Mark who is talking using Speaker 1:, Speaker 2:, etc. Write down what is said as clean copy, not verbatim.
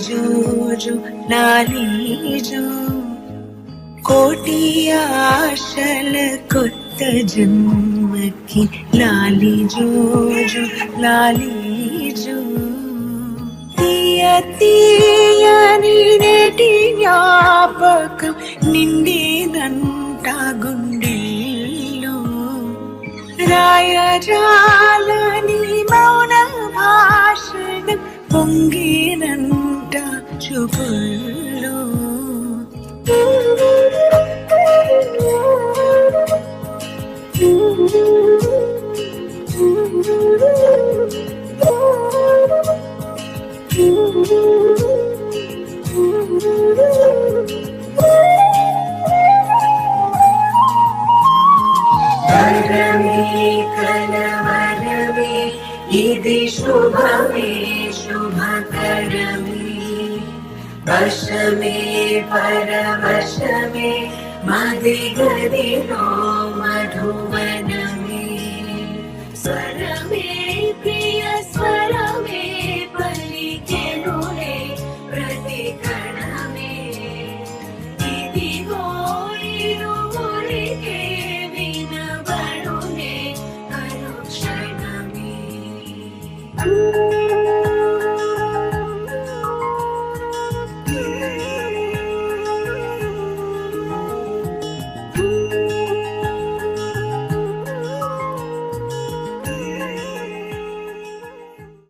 Speaker 1: జో జో లాలి జో కోటి ఆశల కొత్త జన్మకి లాలి జో జో లాలి జో తీయ తీయని నేటి జ్ఞాపకం నిండినంట గుండెల్లో రాయజాలని మౌన భాషణం పొంగినంట చూపుల్లో కలవరమే ఇది శుభమే శుభకరమే వశమే పరవశమే మది గదిలో మధువనమే స్వర